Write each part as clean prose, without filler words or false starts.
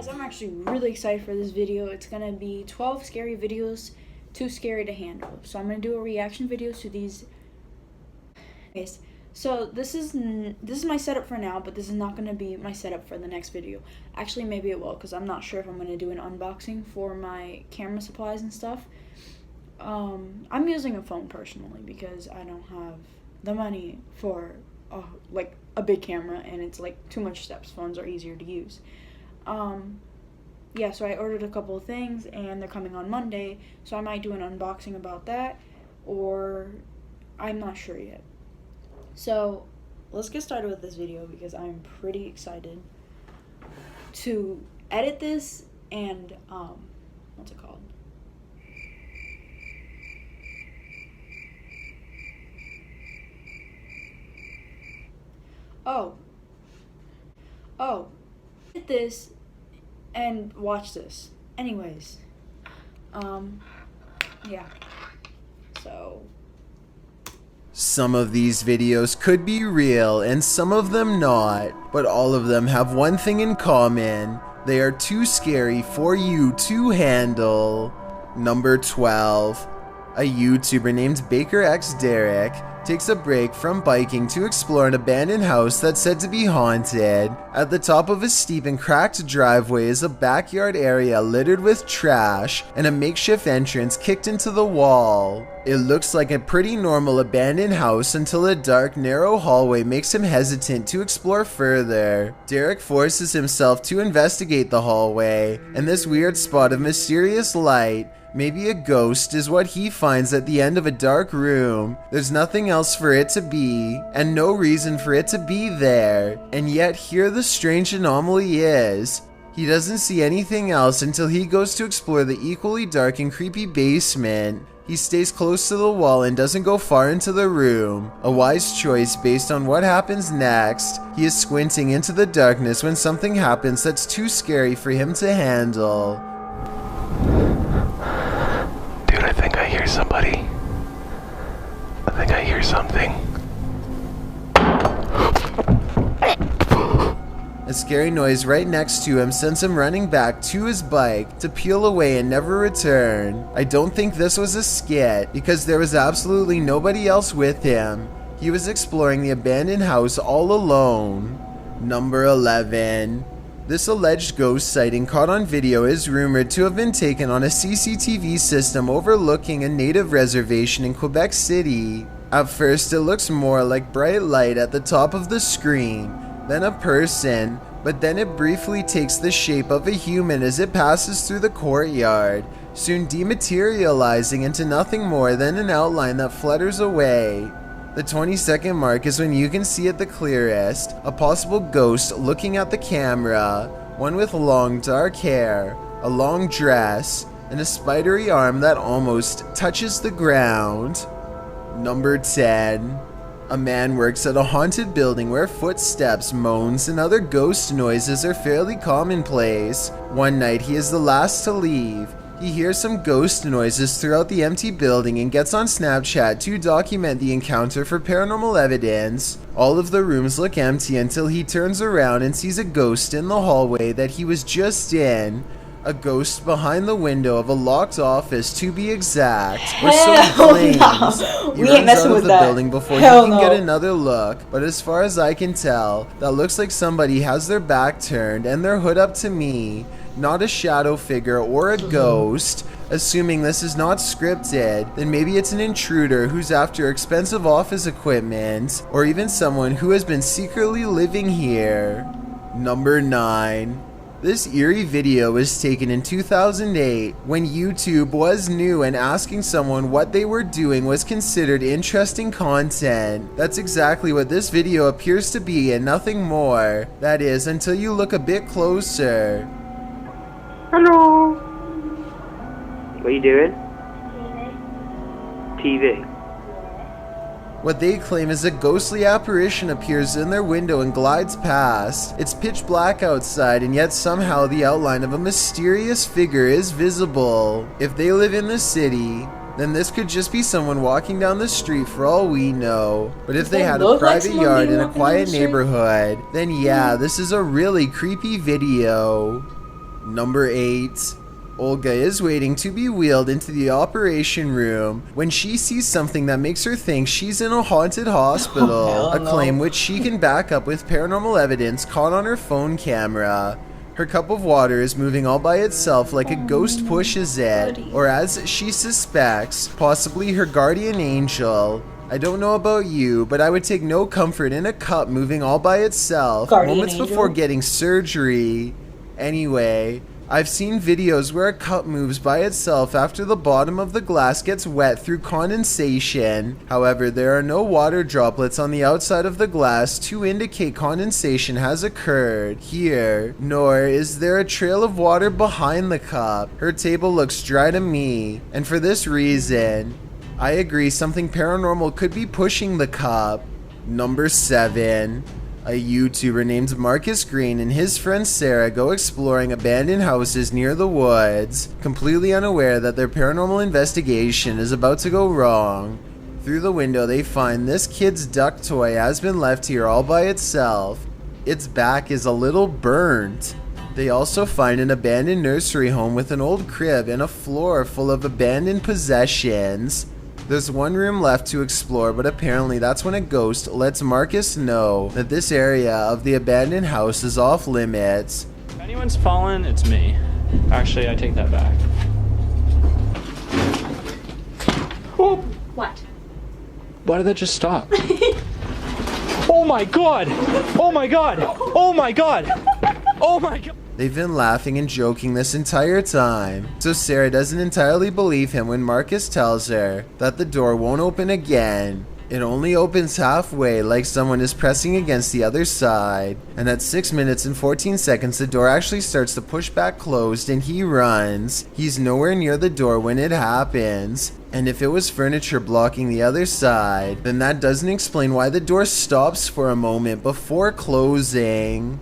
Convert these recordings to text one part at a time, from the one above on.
guys, I'm actually really excited for this video. It's gonna be 12 scary videos, too scary to handle. So I'm gonna do a reaction video to these. Anyways, so this is my setup for now, but this is not gonna be my setup for the next video. Actually, maybe it will, because I'm not sure if I'm gonna do an unboxing for my camera supplies and stuff. I'm using a phone personally because I don't have the money for like a big camera, and it's like too much steps. Phones are easier to use. Yeah, so I ordered a couple of things and they're coming on Monday, so I might do an unboxing about that, or I'm not sure yet. So let's get started with this video because I'm pretty excited to edit this and what's it called? Edit this and watch this. Anyways, yeah. So some of these videos could be real and some of them not, but all of them have one thing in common. They are too scary for you to handle. Number 12. A YouTuber named Baker X Derek takes a break from biking to explore an abandoned house that's said to be haunted. At the top of a steep and cracked driveway is a backyard area littered with trash and a makeshift entrance kicked into the wall. It looks like a pretty normal abandoned house until a dark, narrow hallway makes him hesitant to explore further. Derek forces himself to investigate the hallway, and this weird spot of mysterious light, maybe a ghost, is what he finds at the end of a dark room. There's nothing else for it to be, and no reason for it to be there. And yet here the strange anomaly is. He doesn't see anything else until he goes to explore the equally dark and creepy basement. He stays close to the wall and doesn't go far into the room. A wise choice based on what happens next. He is squinting into the darkness when something happens that's too scary for him to handle. Dude, I think I hear somebody. I think I hear something. A scary noise right next to him sends him running back to his bike to peel away and never return. I don't think this was a skit because there was absolutely nobody else with him. He was exploring the abandoned house all alone. Number 11. This alleged ghost sighting caught on video is rumored to have been taken on a CCTV system overlooking a native reservation in Quebec City. At first it looks more like bright light at the top of the screen than a person, but then it briefly takes the shape of a human as it passes through the courtyard, soon dematerializing into nothing more than an outline that flutters away. The 20-second mark is when you can see it the clearest, a possible ghost looking at the camera, one with long dark hair, a long dress, and a spidery arm that almost touches the ground. Number 10. A man works at a haunted building where footsteps, moans, and other ghost noises are fairly commonplace. One night he is the last to leave. He hears some ghost noises throughout the empty building and gets on Snapchat to document the encounter for paranormal evidence. All of the rooms look empty until he turns around and sees a ghost in the hallway that he was just in. A ghost behind the window of a locked office, to be exact. Or so he claims. No. He We runs ain't messing out with of the that. building before Hell he can no. get another look, but as far as I can tell, that looks like somebody has their back turned and their hood up to me. Not a shadow figure or a ghost. Assuming this is not scripted, then maybe it's an intruder who's after expensive office equipment, or even someone who has been secretly living here. Number 9. This eerie video was taken in 2008 when YouTube was new and asking someone what they were doing was considered interesting content. That's exactly what this video appears to be and nothing more. That is, until you look a bit closer. Hello. What are you doing? TV. What they claim is a ghostly apparition appears in their window and glides past. It's pitch black outside, and yet somehow the outline of a mysterious figure is visible. If they live in the city, then this could just be someone walking down the street for all we know. But if they had a private yard in a quiet neighborhood, then yeah, this is a really creepy video. Number 8. Olga is waiting to be wheeled into the operation room when she sees something that makes her think she's in a haunted hospital, a claim which she can back up with paranormal evidence caught on her phone camera. Her cup of water is moving all by itself like a ghost pushes it, or as she suspects, possibly her guardian angel. I don't know about you, but I would take no comfort in a cup moving all by itself moments before getting surgery. Anyway, I've seen videos where a cup moves by itself after the bottom of the glass gets wet through condensation. However, there are no water droplets on the outside of the glass to indicate condensation has occurred here, nor is there a trail of water behind the cup. Her table looks dry to me, and for this reason, I agree something paranormal could be pushing the cup. Number 7. A YouTuber named Marcus Green and his friend Sarah go exploring abandoned houses near the woods, completely unaware that their paranormal investigation is about to go wrong. Through the window, they find this kid's duck toy has been left here all by itself. Its back is a little burnt. They also find an abandoned nursery home with an old crib and a floor full of abandoned possessions. There's one room left to explore, but apparently that's when a ghost lets Marcus know that this area of the abandoned house is off limits. If anyone's fallen, it's me. Actually, I take that back. Oh! What? Why did that just stop? Oh my god! Oh my god! Oh my god! Oh my god! They've been laughing and joking this entire time, so Sarah doesn't entirely believe him when Marcus tells her that the door won't open again. It only opens halfway, like someone is pressing against the other side. And at 6 minutes and 14 seconds, the door actually starts to push back closed and he runs. He's nowhere near the door when it happens. And if it was furniture blocking the other side, then that doesn't explain why the door stops for a moment before closing.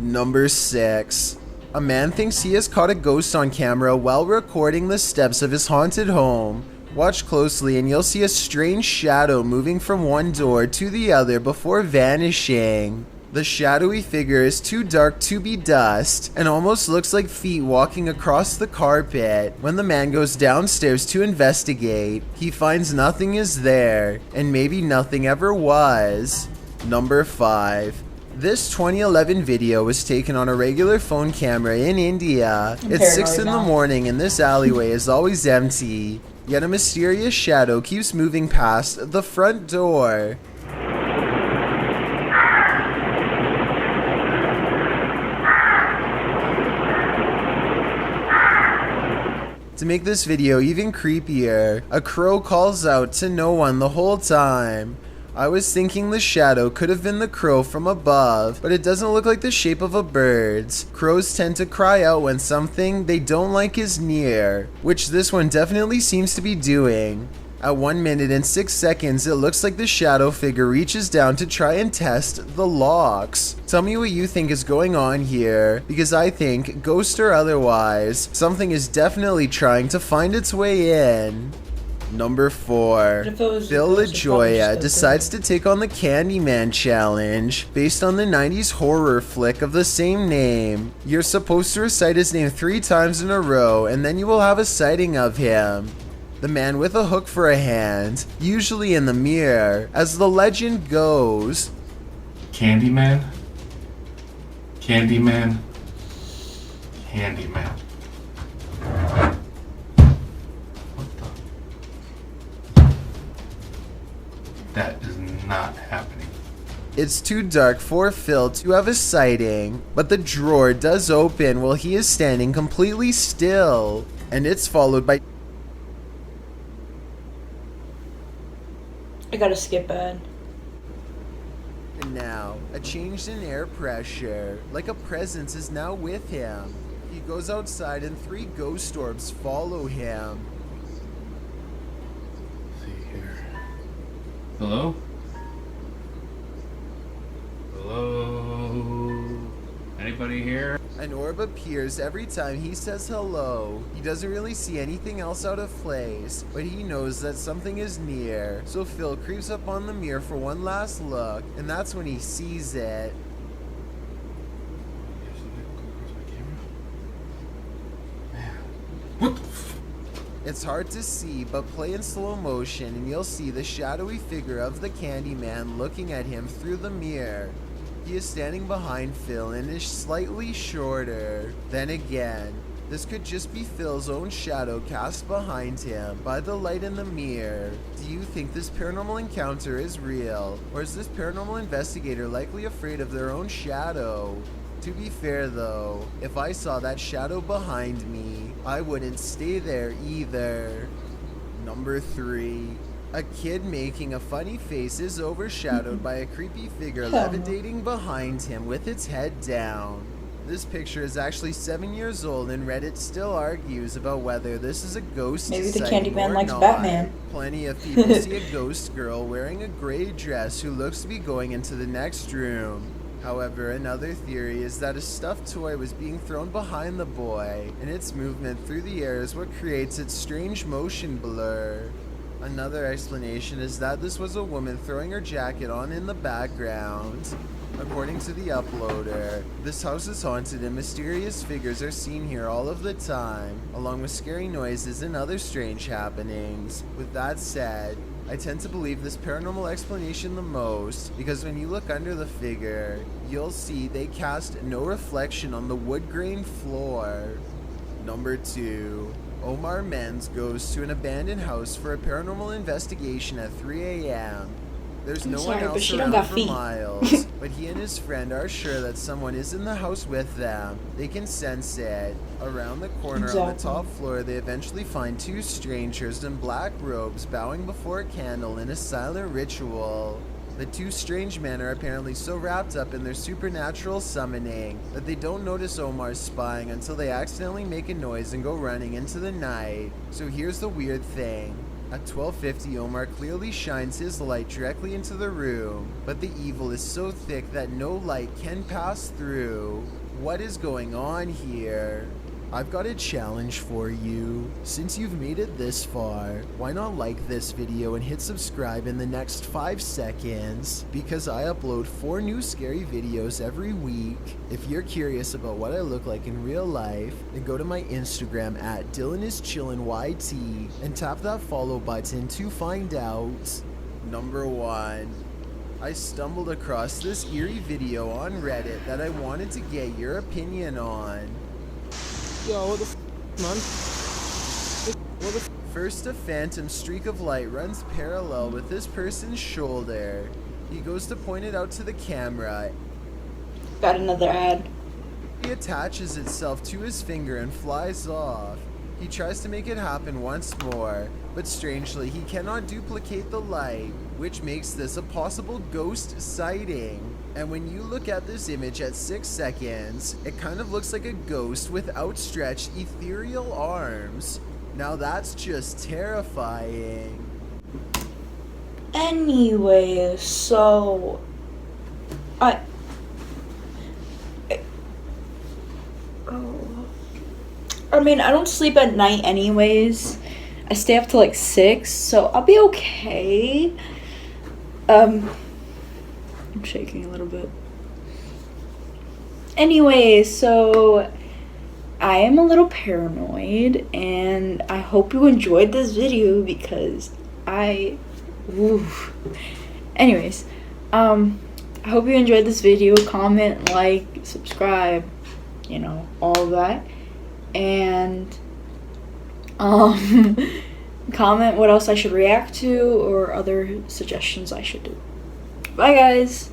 Number 6. A man thinks he has caught a ghost on camera while recording the steps of his haunted home. Watch closely and you'll see a strange shadow moving from one door to the other before vanishing. The shadowy figure is too dark to be dust and almost looks like feet walking across the carpet. When the man goes downstairs to investigate, he finds nothing is there, and maybe nothing ever was. Number 5. This 2011 video was taken on a regular phone camera in India. It's 6 in the morning and this alleyway is always empty, yet a mysterious shadow keeps moving past the front door. To make this video even creepier, a crow calls out to no one the whole time. I was thinking the shadow could have been the crow from above, but it doesn't look like the shape of a bird's. Crows tend to cry out when something they don't like is near, which this one definitely seems to be doing. At 1 minute and 6 seconds, it looks like the shadow figure reaches down to try and test the locks. Tell me what you think is going on here, because I think, ghost or otherwise, something is definitely trying to find its way in. Number 4. Phil LaJoya decides to take on the Candyman challenge based on the 90s horror flick of the same name. You're supposed to recite his name 3 times in a row and then you will have a sighting of him. The man with a hook for a hand, usually in the mirror, as the legend goes. Candyman? Candyman? Candyman. That is not happening. It's too dark for Phil to have a sighting, but the drawer does open while he is standing completely still, and it's followed by... I gotta skip ahead. And now, a change in air pressure, like a presence is now with him. He goes outside and 3 ghost orbs follow him. Hello? Hello? Anybody here? An orb appears every time he says hello. He doesn't really see anything else out of place, but he knows that something is near. So Phil creeps up on the mirror for one last look, and that's when he sees it. It's hard to see, but play in slow motion and you'll see the shadowy figure of the Candyman looking at him through the mirror. He is standing behind Phil and is slightly shorter. Then again, this could just be Phil's own shadow cast behind him by the light in the mirror. Do you think this paranormal encounter is real? Or is this paranormal investigator likely afraid of their own shadow? To be fair though, if I saw that shadow behind me, I wouldn't stay there either. Number 3. A kid making a funny face is overshadowed by a creepy figure levitating behind him with its head down. This picture is actually 7 years old and Reddit still argues about whether this is a ghost Maybe the sighting Candyman or likes not. Batman. Plenty of people see a ghost girl wearing a gray dress who looks to be going into the next room. However, another theory is that a stuffed toy was being thrown behind the boy, and its movement through the air is what creates its strange motion blur. Another explanation is that this was a woman throwing her jacket on in the background. According to the uploader, this house is haunted and mysterious figures are seen here all of the time, along with scary noises and other strange happenings. With that said, I tend to believe this paranormal explanation the most because when you look under the figure, you'll see they cast no reflection on the wood grain floor. Number 2. Omar Menz goes to an abandoned house for a paranormal investigation at 3 a.m. There's no one else around for miles, but he and his friend are sure that someone is in the house with them. They can sense it. Around the corner on the top floor, they eventually find 2 strangers in black robes bowing before a candle in a silent ritual. The 2 strange men are apparently so wrapped up in their supernatural summoning that they don't notice Omar's spying until they accidentally make a noise and go running into the night. So here's the weird thing. At 12:50, Omar clearly shines his light directly into the room, but the evil is so thick that no light can pass through. What is going on here? I've got a challenge for you. Since you've made it this far, why not like this video and hit subscribe in the next 5 seconds? Because I upload 4 new scary videos every week. If you're curious about what I look like in real life, then go to my Instagram at DylanIsChillinYT and tap that follow button to find out. Number 1. I stumbled across this eerie video on Reddit that I wanted to get your opinion on. Yo, what the man? What the First, a phantom streak of light runs parallel with this person's shoulder. He goes to point it out to the camera. Got another ad. He attaches itself to his finger and flies off. He tries to make it happen once more, but strangely he cannot duplicate the light, which makes this a possible ghost sighting. And when you look at this image at 6 seconds, it kind of looks like a ghost with outstretched ethereal arms. Now that's just terrifying. Anyway, so I mean, I don't sleep at night anyways. I stay up till like 6, so I'll be okay. I'm shaking a little bit. Anyway, so I am a little paranoid, and I hope you enjoyed this video because anyways, I hope you enjoyed this video. Comment, like, subscribe, you know, all of that. And comment what else I should react to or other suggestions I should do. Bye guys.